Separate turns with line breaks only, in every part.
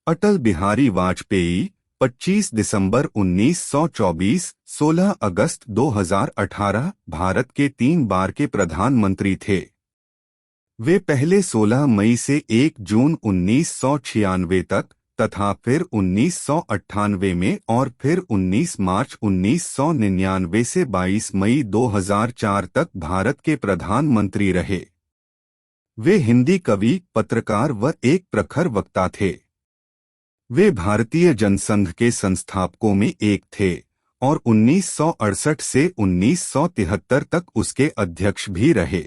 अटल बिहारी वाजपेयी 25 दिसंबर 1924, 16 अगस्त 2018 भारत के 3 बार के प्रधानमंत्री थे। वे पहले 16 मई से 1 जून 1996 तक तथा फिर 1998 में और फिर 19 मार्च 1999 से 22 मई 2004 तक भारत के प्रधानमंत्री रहे। वे हिंदी कवि, पत्रकार व एक प्रखर वक्ता थे। वे भारतीय जनसंघ के संस्थापकों में एक थे और 1968 से 1973 तक उसके अध्यक्ष भी रहे।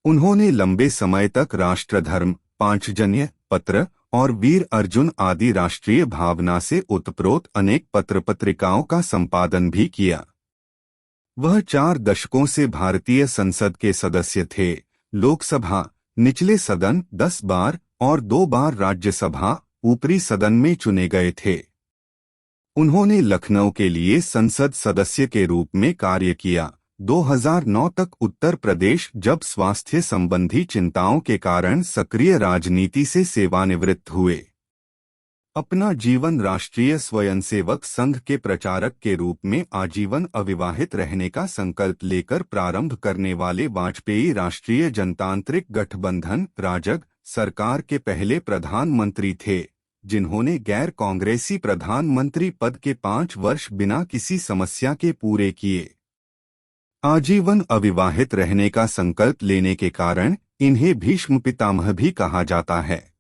उन्होंने लंबे समय तक राष्ट्रधर्म, पांचजन्य, पत्र और वीर अर्जुन आदि राष्ट्रीय भावना से ओतप्रोत अनेक पत्र-पत्रिकाओं का संपादन भी किया। वह 4 दशकों से भारतीय संसद के सदस्य थे, लोकसभा, निचले सदन 10 बार और 2 बार राज्यसभा, ऊपरी सदन में चुने गए थे। उन्होंने लखनऊ के लिए संसद सदस्य के रूप में कार्य किया। 2009 तक उत्तर प्रदेश जब स्वास्थ्य संबंधी चिंताओं के कारण सक्रिय राजनीति से सेवानिवृत्त हुए। अपना जीवन राष्ट्रीय स्वयंसेवक संघ के प्रचारक के रूप में आजीवन अविवाहित रहने का संकल्प लेकर प्रारंभ करने वाले वाजपेयी राष्ट्रीय जनतांत्रिक गठबंधन राजग सरकार के पहले प्रधानमंत्री थे, जिन्होंने गैर कांग्रेसी प्रधानमंत्री पद के 5 वर्ष बिना किसी समस्या के पूरे किए। आजीवन अविवाहित रहने का संकल्प लेने के कारण इन्हें भीष्म पितामह भी कहा जाता है।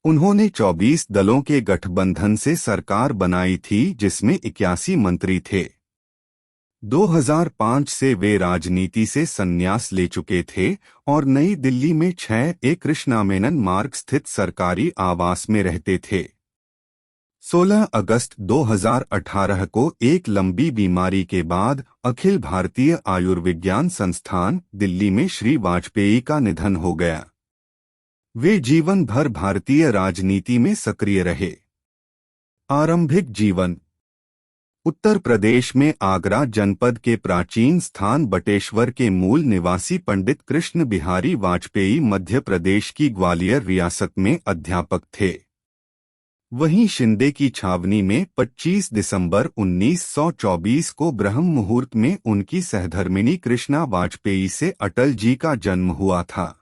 उन्होंने 24 दलों के गठबंधन से सरकार बनाई थी, जिसमें 81 मंत्री थे। 2005 से वे राजनीति से संन्यास ले चुके थे और नई दिल्ली में 6 कृष्णा मेनन मार्ग स्थित सरकारी आवास में रहते थे। 16 अगस्त 2018 को एक लंबी बीमारी के बाद अखिल भारतीय आयुर्विज्ञान संस्थान दिल्ली में श्री वाजपेयी का निधन हो गया। वे जीवन भर भारतीय राजनीति में सक्रिय रहे। आरंभिक जीवन। उत्तर प्रदेश में आगरा जनपद के प्राचीन स्थान बटेश्वर के मूल निवासी पंडित कृष्ण बिहारी वाजपेयी मध्य प्रदेश की ग्वालियर रियासत में अध्यापक थे। वहीं शिंदे की छावनी में 25 दिसंबर 1924 को ब्रह्म मुहूर्त में उनकी सहधर्मिणी कृष्णा वाजपेयी से अटल जी का जन्म हुआ था।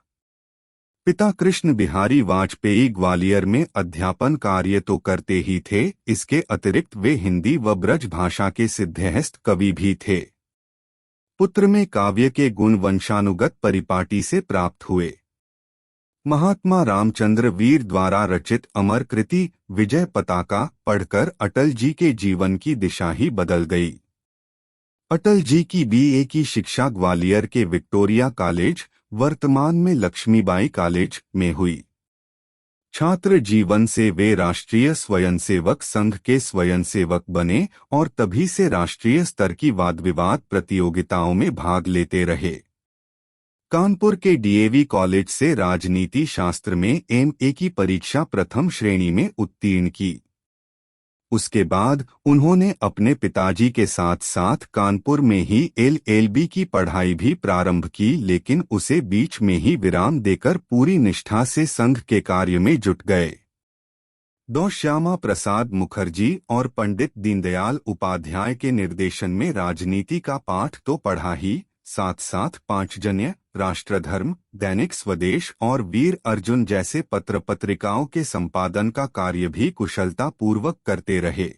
पिता कृष्ण बिहारी वाजपेयी ग्वालियर में अध्यापन कार्य तो करते ही थे, इसके अतिरिक्त वे हिंदी व ब्रज भाषा के सिद्धहस्त कवि भी थे। पुत्र में काव्य के गुण वंशानुगत परिपाटी से प्राप्त हुए। महात्मा रामचंद्र वीर द्वारा रचित अमर कृति विजय पताका पढ़कर अटल जी के जीवन की दिशा ही बदल गई। अटल जी की BA की शिक्षा ग्वालियर के विक्टोरिया कॉलेज, वर्तमान में लक्ष्मीबाई कॉलेज, में हुई। छात्र जीवन से वे राष्ट्रीय स्वयंसेवक संघ के स्वयंसेवक बने और तभी से राष्ट्रीय स्तर की वाद विवाद प्रतियोगिताओं में भाग लेते रहे। कानपुर के DAV कॉलेज से राजनीति शास्त्र में MA की परीक्षा प्रथम श्रेणी में उत्तीर्ण की। उसके बाद उन्होंने अपने पिताजी के साथ साथ कानपुर में ही LLB की पढ़ाई भी प्रारंभ की, लेकिन उसे बीच में ही विराम देकर पूरी निष्ठा से संघ के कार्य में जुट गए। डॉ श्यामा प्रसाद मुखर्जी और पंडित दीनदयाल उपाध्याय के निर्देशन में राजनीति का पाठ तो पढ़ा ही, साथ साथ पांचजन्य, राष्ट्रधर्म, दैनिक स्वदेश और वीर अर्जुन जैसे पत्र पत्रिकाओं के संपादन का कार्य भी कुशलता पूर्वक करते रहे।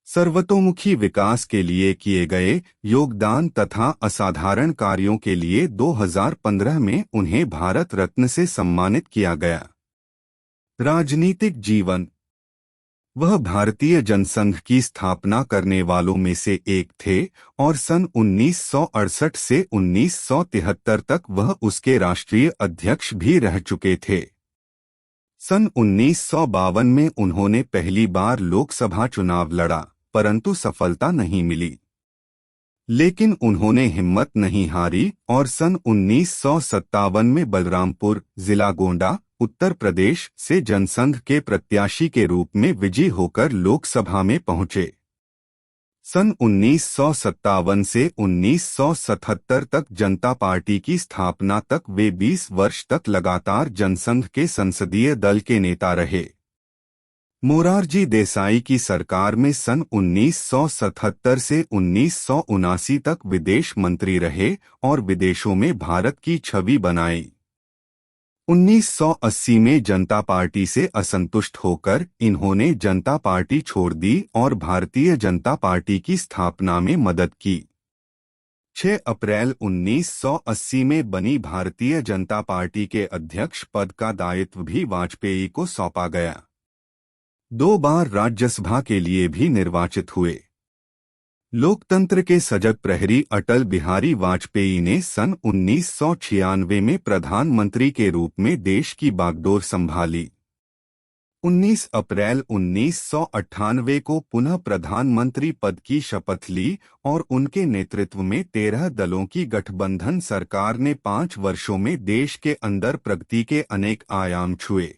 सर्वतोमुखी विकास के लिए किए गए योगदान तथा असाधारण कार्यों के लिए 2015 में उन्हें भारत रत्न से सम्मानित किया गया। राजनीतिक जीवन। वह भारतीय जनसंघ की स्थापना करने वालों में से एक थे और सन 1968 से 1973 तक वह उसके राष्ट्रीय अध्यक्ष भी रह चुके थे। सन 1952 में उन्होंने पहली बार लोकसभा चुनाव लड़ा, परंतु सफलता नहीं मिली। लेकिन उन्होंने हिम्मत नहीं हारी और सन 1957 में बलरामपुर, जिला गोंडा, उत्तर प्रदेश से जनसंघ के प्रत्याशी के रूप में विजयी होकर लोकसभा में पहुंचे। सन 1957 से 1977 तक जनता पार्टी की स्थापना तक वे 20 वर्ष तक लगातार जनसंघ के संसदीय दल के नेता रहे। मोरारजी देसाई की सरकार में सन 1977 से 1979 तक विदेश मंत्री रहे और विदेशों में भारत की छवि बनाई। 1980 में जनता पार्टी से असंतुष्ट होकर इन्होंने जनता पार्टी छोड़ दी और भारतीय जनता पार्टी की स्थापना में मदद की। 6 अप्रैल 1980 में बनी भारतीय जनता पार्टी के अध्यक्ष पद का दायित्व भी वाजपेयी को सौंपा गया। 2 बार राज्यसभा के लिए भी निर्वाचित हुए। लोकतंत्र के सजग प्रहरी अटल बिहारी वाजपेयी ने सन 1996 में प्रधानमंत्री के रूप में देश की बागडोर संभाली। 19 अप्रैल 1998 को पुनः प्रधानमंत्री पद की शपथ ली और उनके नेतृत्व में 13 दलों की गठबंधन सरकार ने 5 वर्षों में देश के अंदर प्रगति के अनेक आयाम छुए।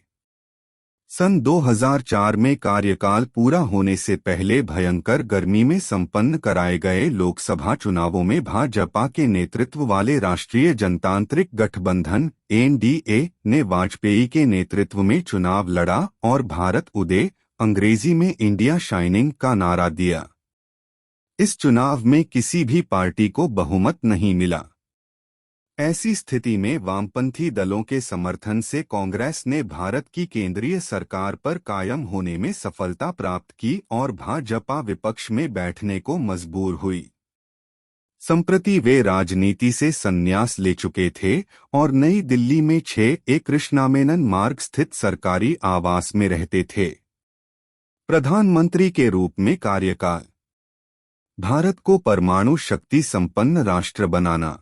सन 2004 में कार्यकाल पूरा होने से पहले भयंकर गर्मी में संपन्न कराए गए लोकसभा चुनावों में भाजपा के नेतृत्व वाले राष्ट्रीय जनतांत्रिक गठबंधन (एनडीए) ने वाजपेयी के नेतृत्व में चुनाव लड़ा और भारत उदय, अंग्रेजी में इंडिया शाइनिंग का नारा दिया। इस चुनाव में किसी भी पार्टी को बहुमत नहीं मिला। ऐसी स्थिति में वामपंथी दलों के समर्थन से कांग्रेस ने भारत की केंद्रीय सरकार पर कायम होने में सफलता प्राप्त की और भाजपा विपक्ष में बैठने को मजबूर हुई। संप्रति वे राजनीति से संन्यास ले चुके थे और नई दिल्ली में 6A कृष्णा मेनन मार्ग स्थित सरकारी आवास में रहते थे। प्रधानमंत्री के रूप में कार्यकाल। भारत को परमाणु शक्ति संपन्न राष्ट्र बनाना।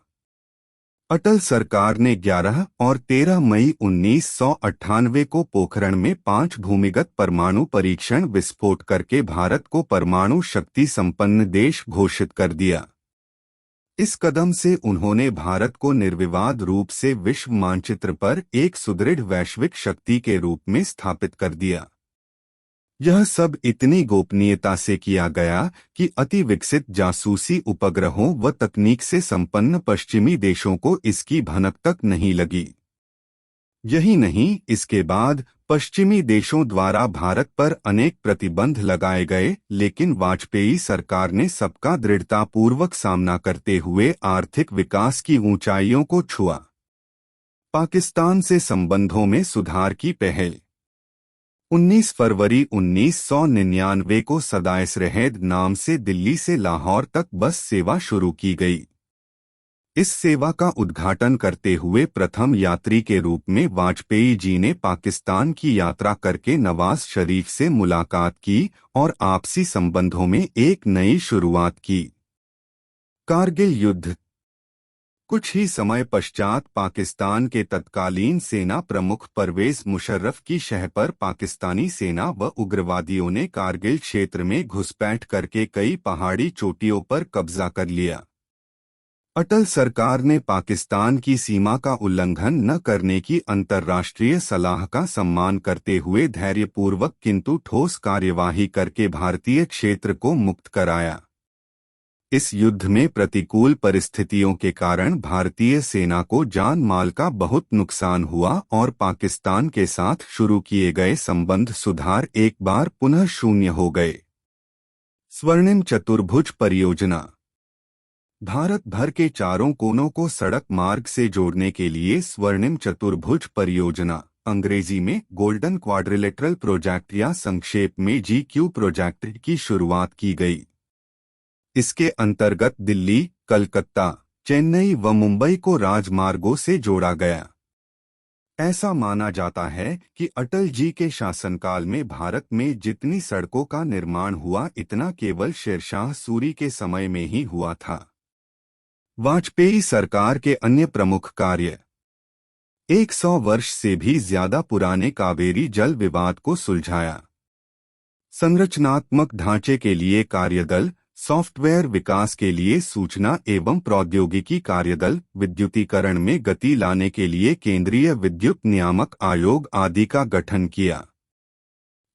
अटल सरकार ने 11 और 13 मई 1998 को पोखरण में 5 भूमिगत परमाणु परीक्षण विस्फोट करके भारत को परमाणु शक्ति संपन्न देश घोषित कर दिया। इस कदम से उन्होंने भारत को निर्विवाद रूप से विश्व मानचित्र पर एक सुदृढ़ वैश्विक शक्ति के रूप में स्थापित कर दिया। यह सब इतनी गोपनीयता से किया गया कि अति विकसित जासूसी उपग्रहों व तकनीक से संपन्न पश्चिमी देशों को इसकी भनक तक नहीं लगी। यही नहीं, इसके बाद पश्चिमी देशों द्वारा भारत पर अनेक प्रतिबंध लगाए गए, लेकिन वाजपेयी सरकार ने सबका दृढ़तापूर्वक सामना करते हुए आर्थिक विकास की ऊंचाइयों को छुआ। पाकिस्तान से संबंधों में सुधार की पहल। 19 फरवरी 1999 को सदाए सरहद नाम से दिल्ली से लाहौर तक बस सेवा शुरू की गई। इस सेवा का उद्घाटन करते हुए प्रथम यात्री के रूप में वाजपेयी जी ने पाकिस्तान की यात्रा करके नवाज शरीफ से मुलाकात की और आपसी संबंधों में एक नई शुरुआत की। कारगिल युद्ध। कुछ ही समय पश्चात पाकिस्तान के तत्कालीन सेना प्रमुख परवेज मुशर्रफ की शह पर पाकिस्तानी सेना व उग्रवादियों ने कारगिल क्षेत्र में घुसपैठ करके कई पहाड़ी चोटियों पर कब्जा कर लिया। अटल सरकार ने पाकिस्तान की सीमा का उल्लंघन न करने की अंतर्राष्ट्रीय सलाह का सम्मान करते हुए धैर्यपूर्वक किंतु ठोस कार्यवाही करके भारतीय क्षेत्र को मुक्त कराया। इस युद्ध में प्रतिकूल परिस्थितियों के कारण भारतीय सेना को जान माल का बहुत नुकसान हुआ और पाकिस्तान के साथ शुरू किए गए संबंध सुधार एक बार पुनः शून्य हो गए। स्वर्णिम चतुर्भुज परियोजना। भारत भर के चारों कोनों को सड़क मार्ग से जोड़ने के लिए स्वर्णिम चतुर्भुज परियोजना, अंग्रेजी में गोल्डन क्वाड्रिलेटरल प्रोजेक्ट या संक्षेप में GQ प्रोजेक्ट की शुरुआत की गई। इसके अंतर्गत दिल्ली, कलकत्ता, चेन्नई व मुंबई को राजमार्गों से जोड़ा गया। ऐसा माना जाता है कि अटल जी के शासनकाल में भारत में जितनी सड़कों का निर्माण हुआ इतना केवल शेरशाह सूरी के समय में ही हुआ था। वाजपेयी सरकार के अन्य प्रमुख कार्य। 100 वर्ष से भी ज्यादा पुराने कावेरी जल विवाद को सुलझाया। संरचनात्मक ढांचे के लिए कार्यदल, सॉफ्टवेयर विकास के लिए सूचना एवं प्रौद्योगिकी कार्यदल, विद्युतीकरण में गति लाने के लिए केंद्रीय विद्युत नियामक आयोग आदि का गठन किया।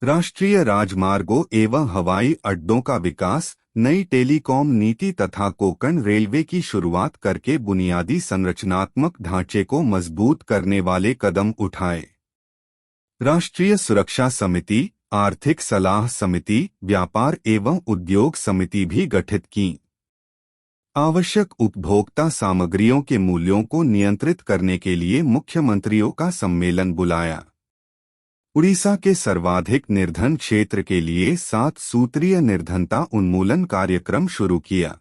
राष्ट्रीय राजमार्गों एवं हवाई अड्डों का विकास, नई टेलीकॉम नीति तथा कोंकण रेलवे की शुरुआत करके बुनियादी संरचनात्मक ढांचे को मजबूत करने वाले कदम उठाए। राष्ट्रीय सुरक्षा समिति, आर्थिक सलाह समिति, व्यापार एवं उद्योग समिति भी गठित की। आवश्यक उपभोक्ता सामग्रियों के मूल्यों को नियंत्रित करने के लिए मुख्यमंत्रियों का सम्मेलन बुलाया। उड़ीसा के सर्वाधिक निर्धन क्षेत्र के लिए 7 सूत्रीय निर्धनता उन्मूलन कार्यक्रम शुरू किया।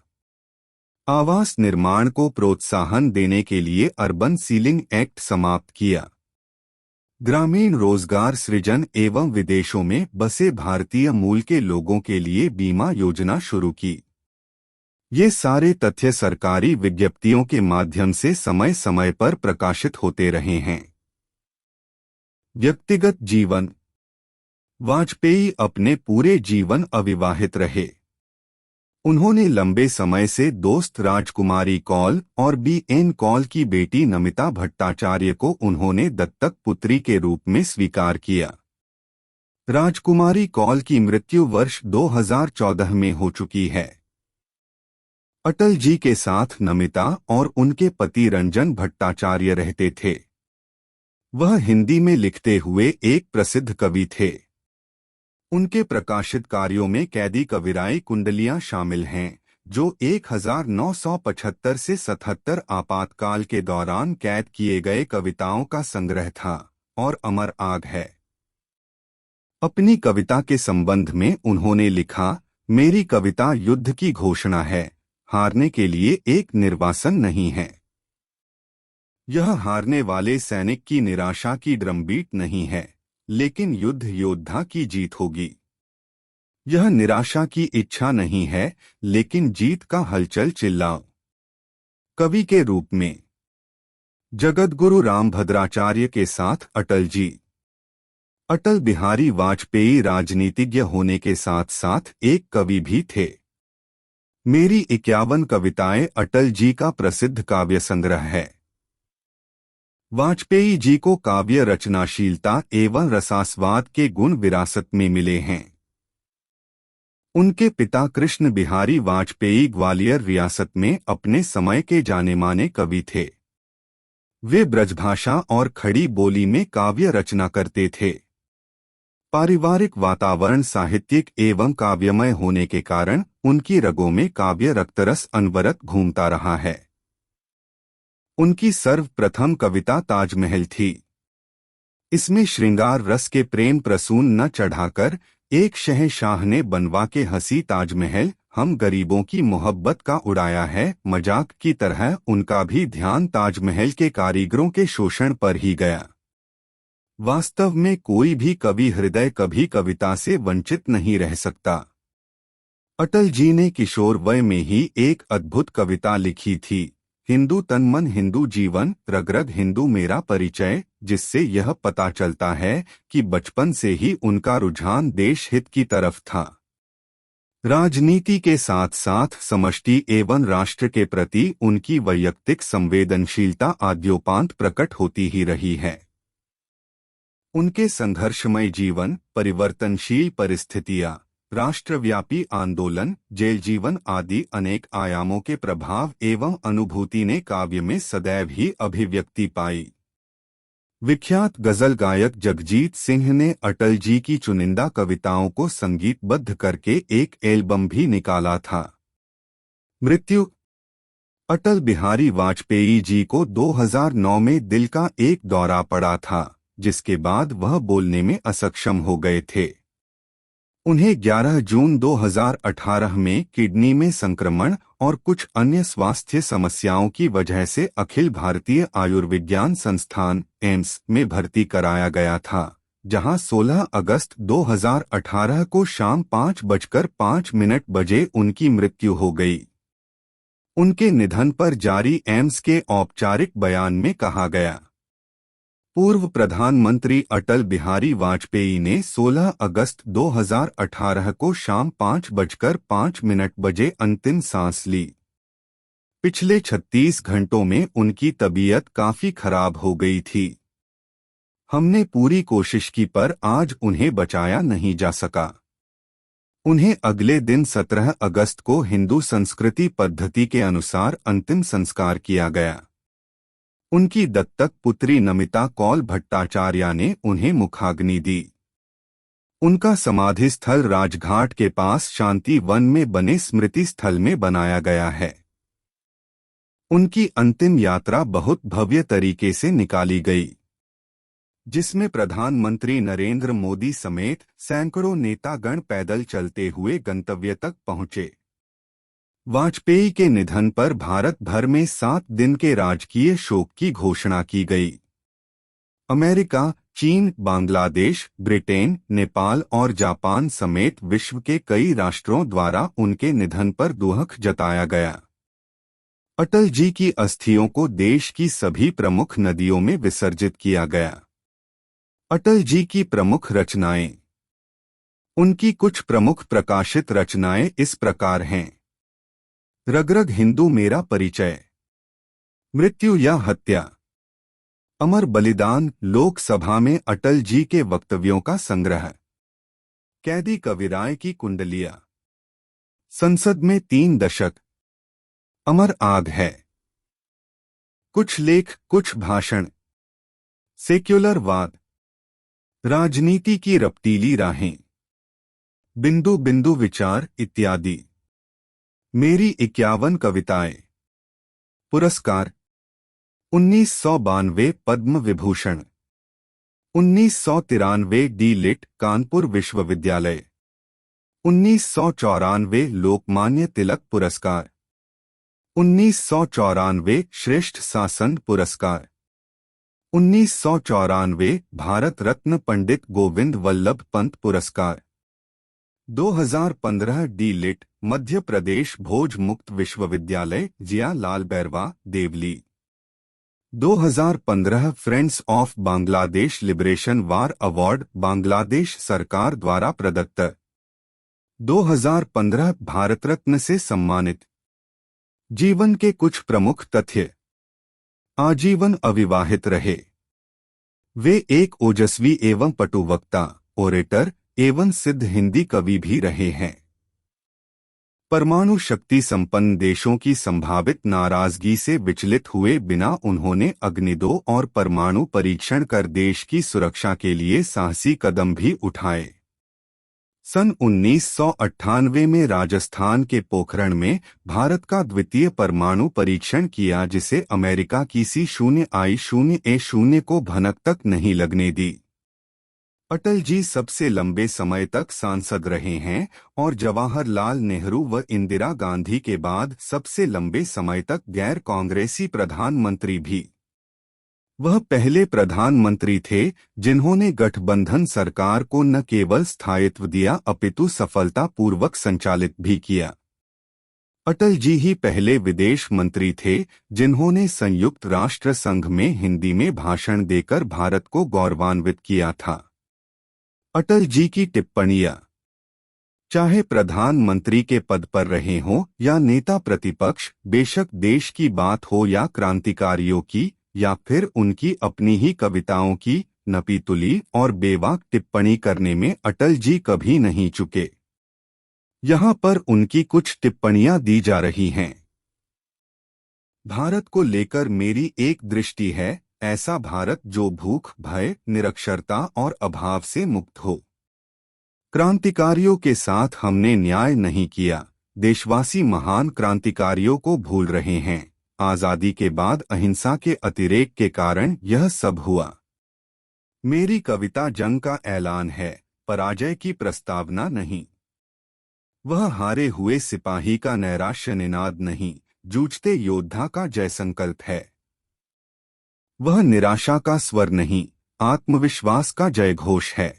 आवास निर्माण को प्रोत्साहन देने के लिए अर्बन सीलिंग एक्ट समाप्त किया। ग्रामीण रोजगार सृजन एवं विदेशों में बसे भारतीय मूल के लोगों के लिए बीमा योजना शुरू की। ये सारे तथ्य सरकारी विज्ञप्तियों के माध्यम से समय समय पर प्रकाशित होते रहे हैं। व्यक्तिगत जीवन। वाजपेयी अपने पूरे जीवन अविवाहित रहे। उन्होंने लंबे समय से दोस्त राजकुमारी कौल और BN कौल की बेटी नमिता भट्टाचार्य को उन्होंने दत्तक पुत्री के रूप में स्वीकार किया। राजकुमारी कौल की मृत्यु वर्ष 2014 में हो चुकी है। अटल जी के साथ नमिता और उनके पति रंजन भट्टाचार्य रहते थे। वह हिंदी में लिखते हुए एक प्रसिद्ध कवि थे। उनके प्रकाशित कार्यों में कैदी कविराई कुंडलियां शामिल हैं, जो 1975 से 77 आपातकाल के दौरान कैद किए गए कविताओं का संग्रह था, और अमर आग है। अपनी कविता के संबंध में उन्होंने लिखा, मेरी कविता युद्ध की घोषणा है, हारने के लिए एक निर्वासन नहीं है। यह हारने वाले सैनिक की निराशा की ड्रमबीट नहीं है, लेकिन युद्ध योद्धा की जीत होगी। यह निराशा की इच्छा नहीं है, लेकिन जीत का हलचल चिल्लाओ। कवि के रूप में जगतगुरु रामभद्राचार्य के साथ अटल जी। अटल बिहारी वाजपेयी राजनीतिज्ञ होने के साथ साथ एक कवि भी थे। मेरी 51 कविताएं अटल जी का प्रसिद्ध काव्य संग्रह है। वाजपेयी जी को काव्य रचनाशीलता एवं रसास्वाद के गुण विरासत में मिले हैं। उनके पिता कृष्ण बिहारी वाजपेयी ग्वालियर रियासत में अपने समय के जाने-माने कवि थे। वे ब्रजभाषा और खड़ी बोली में काव्य रचना करते थे। पारिवारिक वातावरण साहित्यिक एवं काव्यमय होने के कारण उनकी रगों में काव्य रक्तरस अनवरत घूमता रहा है। उनकी सर्वप्रथम कविता ताजमहल थी। इसमें श्रृंगार रस के प्रेम प्रसून न चढ़ाकर एक शहंशाह ने बनवा के हंसी ताजमहल हम गरीबों की मोहब्बत का उड़ाया है। मजाक की तरह उनका भी ध्यान ताजमहल के कारीगरों के शोषण पर ही गया। वास्तव में कोई भी कवि हृदय कभी कविता से वंचित नहीं रह सकता। अटल जी ने किशोर वय में ही एक अद्भुत कविता लिखी थी, हिंदू तन मन हिंदू जीवन रग रग हिंदू मेरा परिचय, जिससे यह पता चलता है कि बचपन से ही उनका रुझान देश हित की तरफ था। राजनीति के साथ साथ समष्टि एवं राष्ट्र के प्रति उनकी वैयक्तिक संवेदनशीलता आद्योपांत प्रकट होती ही रही है। उनके संघर्षमय जीवन, परिवर्तनशील परिस्थितियां, राष्ट्रव्यापी आंदोलन, जेल जीवन आदि अनेक आयामों के प्रभाव एवं अनुभूति ने काव्य में सदैव ही अभिव्यक्ति पाई। विख्यात गजल गायक जगजीत सिंह ने अटल जी की चुनिंदा कविताओं को संगीतबद्ध करके एक एल्बम भी निकाला था। मृत्यु। अटल बिहारी वाजपेयी जी को 2009 में दिल का एक दौरा पड़ा था, जिसके बाद वह बोलने में असक्षम हो गए थे। उन्हें 11 जून 2018 में किडनी में संक्रमण और कुछ अन्य स्वास्थ्य समस्याओं की वजह से अखिल भारतीय आयुर्विज्ञान संस्थान एम्स में भर्ती कराया गया था, जहां 16 अगस्त 2018 को शाम 5:05 बजे उनकी मृत्यु हो गई। उनके निधन पर जारी एम्स के औपचारिक बयान में कहा गया, पूर्व प्रधानमंत्री अटल बिहारी वाजपेयी ने 16 अगस्त 2018 को शाम 5:05 बजे अंतिम सांस ली। पिछले 36 घंटों में उनकी तबीयत काफी खराब हो गई थी। हमने पूरी कोशिश की पर आज उन्हें बचाया नहीं जा सका। उन्हें अगले दिन 17 अगस्त को हिंदू संस्कृति पद्धति के अनुसार अंतिम संस्कार किया गया। उनकी दत्तक पुत्री नमिता कौल भट्टाचार्य ने उन्हें मुखाग्नि दी। उनका समाधि स्थल राजघाट के पास शांति वन में बने स्मृति स्थल में बनाया गया है। उनकी अंतिम यात्रा बहुत भव्य तरीके से निकाली गई, जिसमें प्रधानमंत्री नरेंद्र मोदी समेत सैकड़ों नेतागण पैदल चलते हुए गंतव्य तक पहुंचे। वाजपेयी के निधन पर भारत भर में 7 दिन के राजकीय शोक की घोषणा की गई। अमेरिका, चीन, बांग्लादेश, ब्रिटेन, नेपाल और जापान समेत विश्व के कई राष्ट्रों द्वारा उनके निधन पर दुख जताया गया। अटल जी की अस्थियों को देश की सभी प्रमुख नदियों में विसर्जित किया गया। अटल जी की प्रमुख रचनाएं। उनकी कुछ प्रमुख प्रकाशित रचनाएं इस प्रकार हैं। रग-रग हिंदू मेरा परिचय, मृत्यु या हत्या, अमर बलिदान, लोकसभा में अटल जी के वक्तव्यों का संग्रह, कैदी कविराय की कुंडलियां, संसद में 3 दशक, अमर आग है, कुछ लेख, कुछ भाषण, सेक्युलरवाद, राजनीति की रपटीली राहें, बिंदु बिंदु विचार इत्यादि। मेरी 51 कविताएं। पुरस्कार 1992 पद्म विभूषण, 1993 डी लिट कानपुर विश्वविद्यालय, 1994 लोकमान्य तिलक पुरस्कार, 1994 श्रेष्ठ शासन पुरस्कार, 1994 भारत रत्न पंडित गोविंद वल्लभ पंत पुरस्कार, 2015 डी लिट मध्य प्रदेश भोज मुक्त विश्वविद्यालय Jiya Lal Bairwa Devli, 2015 friends of Bangladesh liberation war award Bangladesh सरकार द्वारा प्रदत्त, 2015 भारत रत्न से सम्मानित। जीवन के कुछ प्रमुख तथ्य। आजीवन अविवाहित रहे। वे एक ओजस्वी एवं पटु वक्ता, ओरेटर एवं सिद्ध हिंदी कवि भी रहे हैं। परमाणु शक्ति संपन्न देशों की संभावित नाराजगी से विचलित हुए बिना उन्होंने अग्नि 2 और परमाणु परीक्षण कर देश की सुरक्षा के लिए साहसी कदम भी उठाए। सन 1998 में राजस्थान के पोखरण में भारत का द्वितीय परमाणु परीक्षण किया, जिसे अमेरिका की C0I0A0 को भनक तक नहीं लगने दी। अटल जी सबसे लंबे समय तक सांसद रहे हैं और जवाहरलाल नेहरू व इंदिरा गांधी के बाद सबसे लंबे समय तक गैर कांग्रेसी प्रधानमंत्री भी। वह पहले प्रधानमंत्री थे जिन्होंने गठबंधन सरकार को न केवल स्थायित्व दिया अपितु सफलतापूर्वक संचालित भी किया। अटल जी ही पहले विदेश मंत्री थे जिन्होंने संयुक्त राष्ट्र संघ में हिंदी में भाषण देकर भारत को गौरवान्वित किया था। अटल जी की टिप्पणियां, चाहे प्रधानमंत्री के पद पर रहे हों या नेता प्रतिपक्ष, बेशक देश की बात हो या क्रांतिकारियों की या फिर उनकी अपनी ही कविताओं की, नपीतुली और बेबाक टिप्पणी करने में अटल जी कभी नहीं चुके। यहाँ पर उनकी कुछ टिप्पणियां दी जा रही हैं। भारत को लेकर मेरी एक दृष्टि है, ऐसा भारत जो भूख, भय, निरक्षरता और अभाव से मुक्त हो। क्रांतिकारियों के साथ हमने न्याय नहीं किया। देशवासी महान क्रांतिकारियों को भूल रहे हैं। आजादी के बाद अहिंसा के अतिरेक के कारण यह सब हुआ। मेरी कविता जंग का ऐलान है, पराजय की प्रस्तावना नहीं। वह हारे हुए सिपाही का नैराश्य निनाद नहीं, जूझते योद्धा का जय संकल्प है। वह निराशा का स्वर नहीं, आत्मविश्वास का जयघोष है।